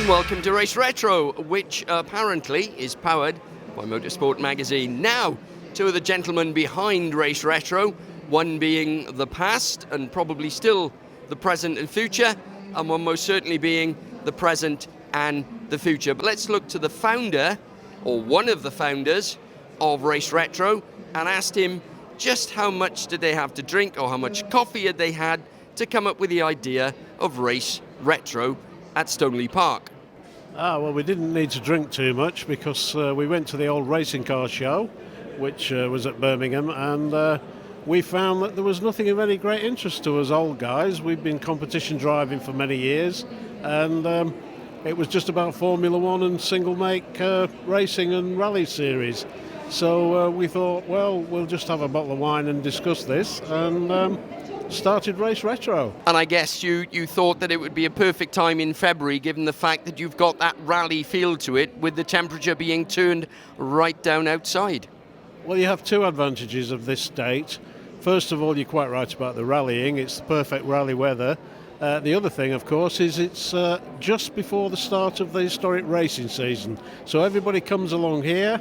and welcome to Race Retro, which apparently is powered by Motorsport magazine. Now, two of the gentlemen behind Race Retro, one being the past and probably still the present and future, and one most certainly being the present and the future. But let's look to the founder, or one of the founders of Race Retro, and asked him just how much did they have to drink, or how much coffee had they had to come up with the idea of Race Retro at Stoneleigh Park. Well, we didn't need to drink too much because we went to the old racing car show, which was at Birmingham, and we found that there was nothing of any great interest to us old guys. We've been competition driving for many years, and it was just about Formula One and single make racing and rally series. So we thought, well, we'll just have a bottle of wine and discuss this, and started Race Retro. And I guess you thought that it would be a perfect time in February, given the fact that you've got that rally feel to it, with the temperature being turned right down outside. Well, you have two advantages of this date. First of all, you're quite right about the rallying. It's the perfect rally weather. The other thing, of course, is it's just before the start of the historic racing season. So everybody comes along here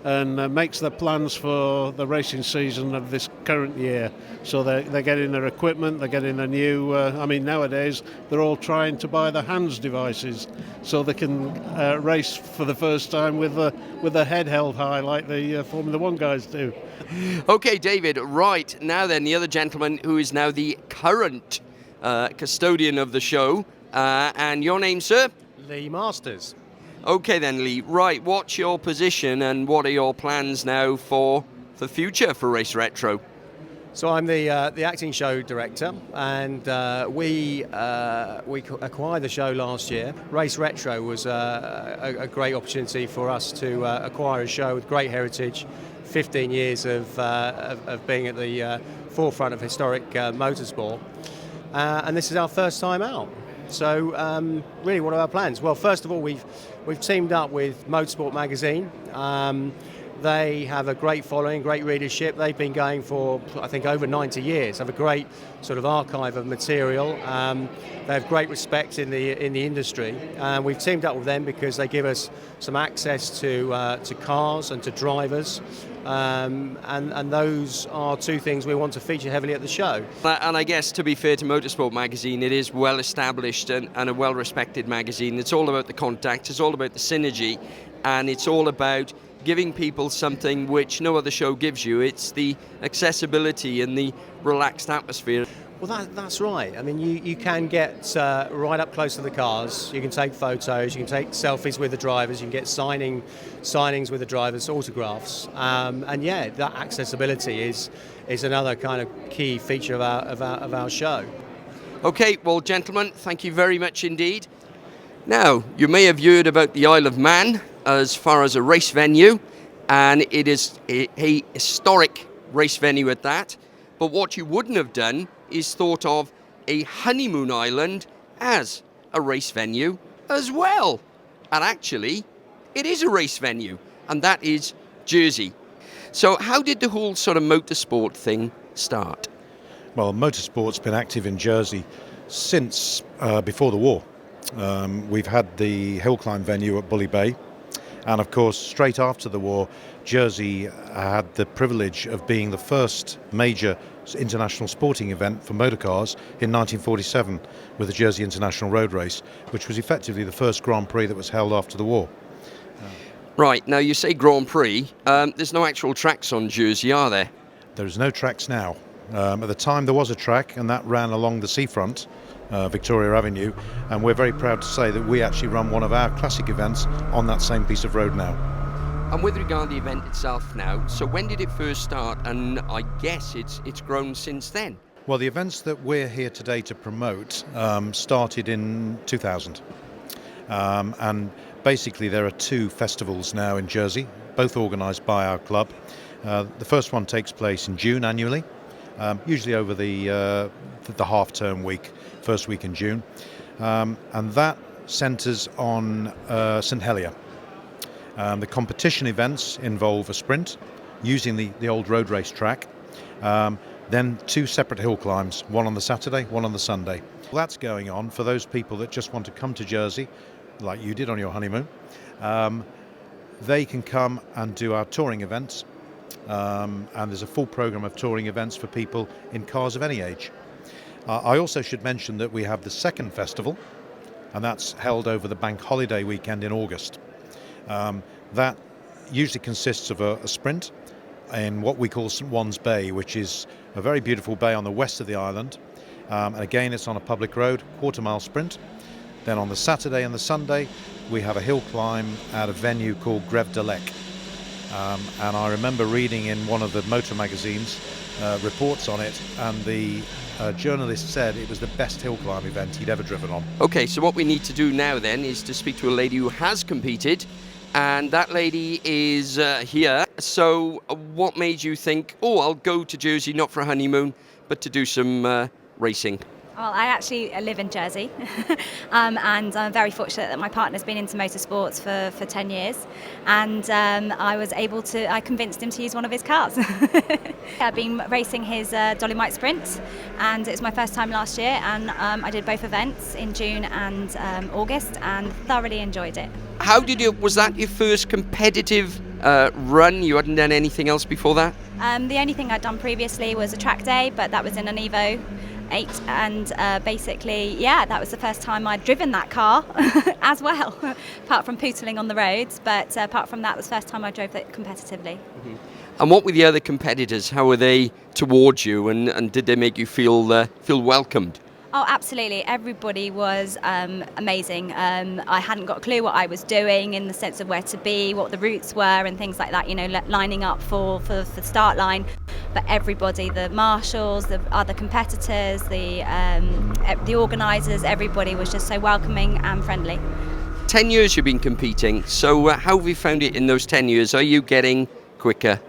and makes their plans for the racing season of this current year. So they're getting their equipment, they're getting a new, nowadays they're all trying to buy the hands devices so they can race for the first time with the head held high like the Formula One guys do. Okay, David, right, now then, the other gentleman who is now the current custodian of the show, and your name, sir? Lee Masters. Okay then, Lee. Right, what's your position and what are your plans now for the future for Race Retro? So I'm the acting show director, and we acquired the show last year. Race Retro was a great opportunity for us to acquire a show with great heritage, 15 years of being at the forefront of historic motorsport, and this is our first time out. So really, what are our plans? Well, first of all, we've teamed up with Motorsport magazine. They have a great following, great readership. They've been going for, I think, over 90 years. Have a great sort of archive of material. They have great respect in the industry. We've teamed up with them because they give us some access to cars and to drivers. And those are two things we want to feature heavily at the show. And I guess, to be fair to Motorsport magazine, it is well established and a well respected magazine. It's all about the contact, it's all about the synergy, and it's all about giving people something which no other show gives you. It's the accessibility and the relaxed atmosphere. Well, that's right. I mean, you can get right up close to the cars. You can take photos, you can take selfies with the drivers, you can get signings with the drivers, autographs. And yeah, that accessibility is another kind of key feature of our show. Okay, well, gentlemen, thank you very much indeed. Now, you may have heard about the Isle of Man as far as a race venue, and it is a historic race venue at that. But what you wouldn't have done is thought of a honeymoon island as a race venue as well. And actually, it is a race venue, and that is Jersey. So how did the whole sort of motorsport thing start? Well, motorsport's been active in Jersey since before the war. We've had the hill climb venue at Bully Bay, and of course straight after the war Jersey had the privilege of being the first major international sporting event for motorcars in 1947 with the Jersey International Road Race, which was effectively the first Grand Prix that was held after the war. Right, now you say Grand Prix, there's no actual tracks on Jersey, are there? There's no tracks now. At the time there was a track, and that ran along the seafront, Victoria Avenue, and we're very proud to say that we actually run one of our classic events on that same piece of road now. And with regard to the event itself now, so when did it first start? And I guess it's grown since then. Well, the events that we're here today to promote started in 2000. And basically there are two festivals now in Jersey, both organised by our club. The first one takes place in June annually, usually over the half-term week, first week in June. And that centres on St Helier. The competition events involve a sprint using the old road race track, then two separate hill climbs, one on the Saturday, one on the Sunday. Well, that's going on for those people that just want to come to Jersey, like you did on your honeymoon, they can come and do our touring events. And there's a full program of touring events for people in cars of any age. I also should mention that we have the second festival, and that's held over the bank holiday weekend in August. That usually consists of a sprint in what we call St Juan's Bay, which is a very beautiful bay on the west of the island. And again, it's on a public road, quarter-mile sprint. Then on the Saturday and the Sunday, we have a hill climb at a venue called Greve de Lec. And I remember reading in one of the motor magazines reports on it, and the journalist said it was the best hill climb event he'd ever driven on. Okay, so what we need to do now then is to speak to a lady who has competed, and that lady is here. So what made you think, oh, I'll go to Jersey, not for a honeymoon, but to do some racing? Well, I actually live in Jersey, and I'm very fortunate that my partner's been into motorsports for 10 years, and I convinced him to use one of his cars. I've been racing his Dolomite Sprint, and it was my first time last year, and I did both events in June and August, and thoroughly enjoyed it. Was that your first competitive run? You hadn't done anything else before that? The only thing I'd done previously was a track day, but that was in an Evo 8, and basically, that was the first time I'd driven that car as well, apart from pootling on the roads, but apart from that, it was the first time I drove it competitively. Mm-hmm. And what were the other competitors? How were they towards you, and did they make you feel welcomed? Oh, absolutely. Everybody was amazing. I hadn't got a clue what I was doing in the sense of where to be, what the routes were and things like that, lining up for the start line. But everybody, the marshals, the other competitors, the organisers, everybody was just so welcoming and friendly. 10 years you've been competing, so how have you found it in those 10 years? Are you getting quicker?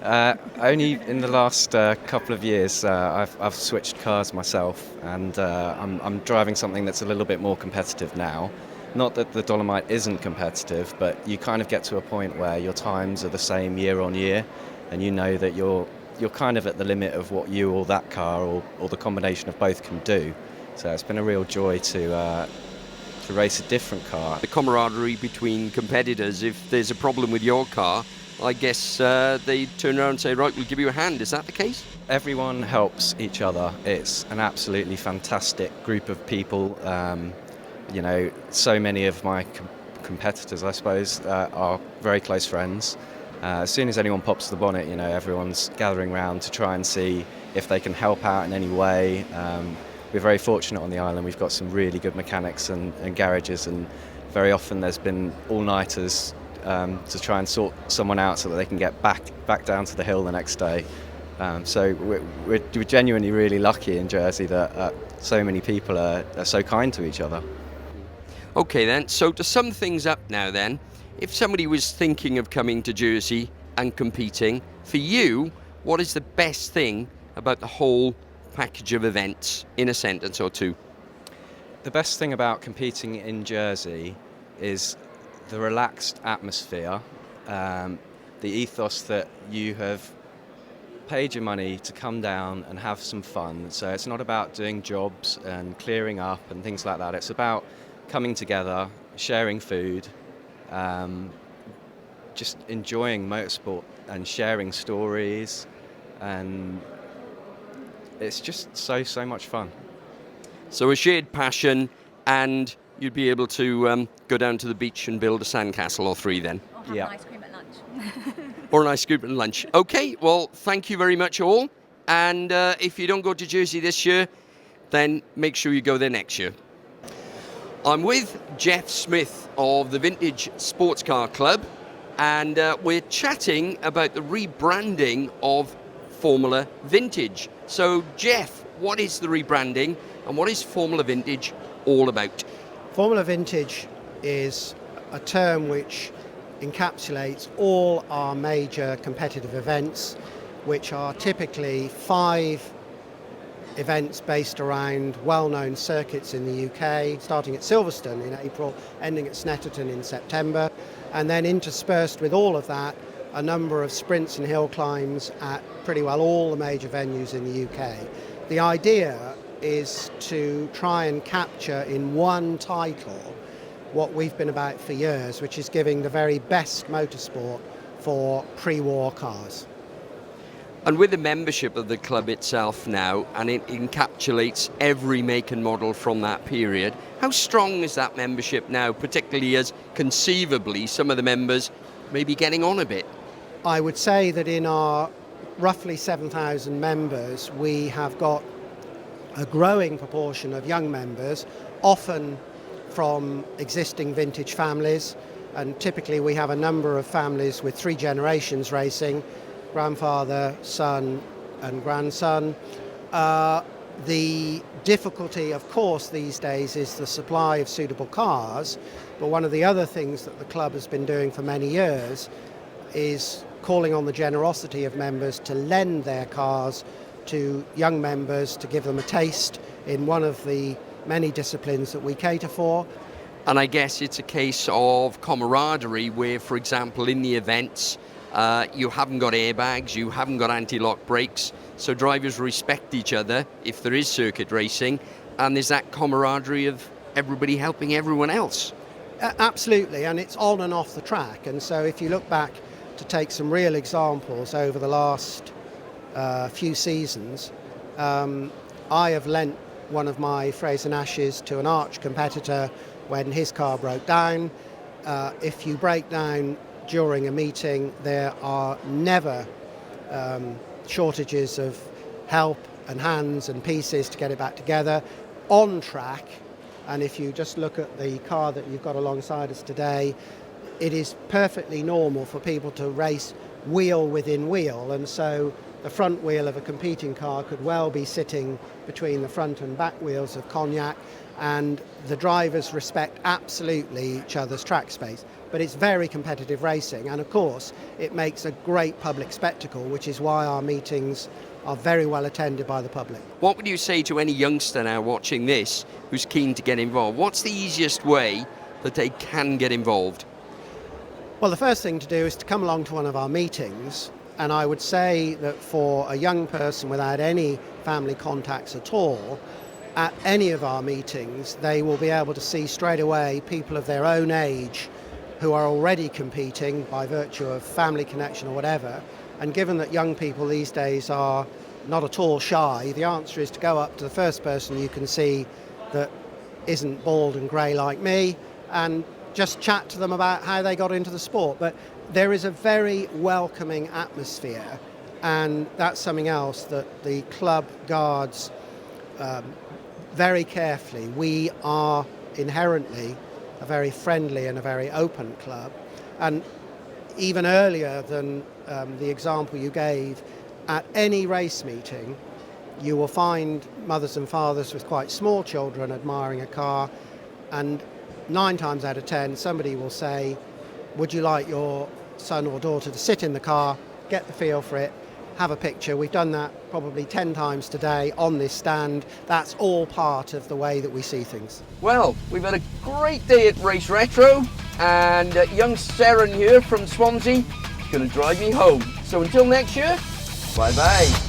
Only in the last couple of years I've switched cars myself, and I'm driving something that's a little bit more competitive now. Not that the Dolomite isn't competitive, but you kind of get to a point where your times are the same year on year, and you know that you're kind of at the limit of what you or that car or the combination of both can do. So it's been a real joy to race a different car. The camaraderie between competitors, if there's a problem with your car, I guess they turn around and say, right, we'll give you a hand. Is that the case? Everyone helps each other. It's an absolutely fantastic group of people. So many of my competitors, I suppose, are very close friends. As soon as anyone pops the bonnet, everyone's gathering around to try and see if they can help out in any way. We're very fortunate on the island. We've got some really good mechanics and garages, and very often there's been all-nighters to try and sort someone out so that they can get back down to the hill the next day. So we're genuinely really lucky in Jersey that so many people are so kind to each other. Okay then, so to sum things up now then, if somebody was thinking of coming to Jersey and competing, for you, what is the best thing about the whole package of events, in a sentence or two? The best thing about competing in Jersey is the relaxed atmosphere, the ethos that you have paid your money to come down and have some fun. So it's not about doing jobs and clearing up and things like that. It's about coming together, sharing food, just enjoying motorsport and sharing stories, and it's just so much fun. So a shared passion, and you'd be able to go down to the beach and build a sandcastle or three then? Or have an ice cream at lunch. Or an ice cream at lunch. Okay, well, thank you very much all. And if you don't go to Jersey this year, then make sure you go there next year. I'm with Jeff Smith of the Vintage Sports Car Club, and we're chatting about the rebranding of Formula Vintage. So, Jeff, what is the rebranding and what is Formula Vintage all about? Formula Vintage is a term which encapsulates all our major competitive events, which are typically 5 events based around well-known circuits in the UK, starting at Silverstone in April, ending at Snetterton in September, and then interspersed with all of that, a number of sprints and hill climbs at pretty well all the major venues in the UK. The idea is to try and capture in one title what we've been about for years, which is giving the very best motorsport for pre-war cars. And with the membership of the club itself now, and it encapsulates every make and model from that period, how strong is that membership now, particularly as conceivably some of the members may be getting on a bit? I would say that in our roughly 7,000 members, we have got a growing proportion of young members, often from existing vintage families, and typically we have a number of families with 3 generations racing, grandfather, son and grandson. The difficulty, of course, these days is the supply of suitable cars, but one of the other things that the club has been doing for many years is calling on the generosity of members to lend their cars to young members to give them a taste in one of the many disciplines that we cater for. And I guess it's a case of camaraderie where, for example, in the events, you haven't got airbags, you haven't got anti-lock brakes, so drivers respect each other if there is circuit racing, and there's that camaraderie of everybody helping everyone else. Absolutely, and it's on and off the track. And so if you look back to take some real examples over the last few seasons, I have lent one of my Fraser Nashes to an arch competitor when his car broke down. If you break down during a meeting, there are never shortages of help and hands and pieces to get it back together on track. And if you just look at the car that you've got alongside us today, it is perfectly normal for people to race wheel within wheel, and so the front wheel of a competing car could well be sitting between the front and back wheels of Cognac, and the drivers respect absolutely each other's track space. But it's very competitive racing, and of course it makes a great public spectacle, which is why our meetings are very well attended by the public. What would you say to any youngster now watching this who's keen to get involved? What's the easiest way that they can get involved? Well, the first thing to do is to come along to one of our meetings, and I would say that for a young person without any family contacts at all, at any of our meetings, they will be able to see straight away people of their own age who are already competing by virtue of family connection or whatever. And given that young people these days are not at all shy, the answer is to go up to the first person you can see that isn't bald and grey like me and just chat to them about how they got into the sport. But there is a very welcoming atmosphere, and that's something else that the club guards very carefully. We are inherently a very friendly and a very open club, and even earlier than the example you gave, at any race meeting you will find mothers and fathers with quite small children admiring a car, and 9 times out of 10 somebody will say, would you like your son or daughter to sit in the car, get the feel for it, have a picture. We've done that probably 10 times today on this stand. That's all part of the way that we see things. Well, we've had a great day at Race Retro, and young Seren here from Swansea is going to drive me home. So until next year, bye-bye.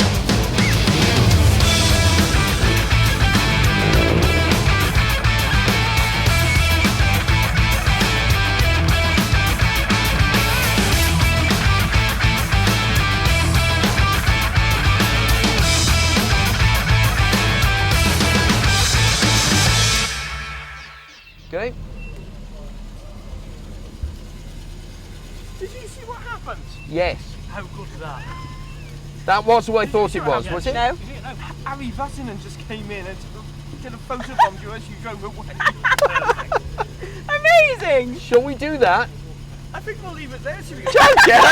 Okay. Did you see what happened? Yes. How good is that? That was who I thought it was it? No. Harry Vassinen just came in and did a photo bomb you as you drove away. Amazing! Shall we do that? I think we'll leave it there to you. Okay.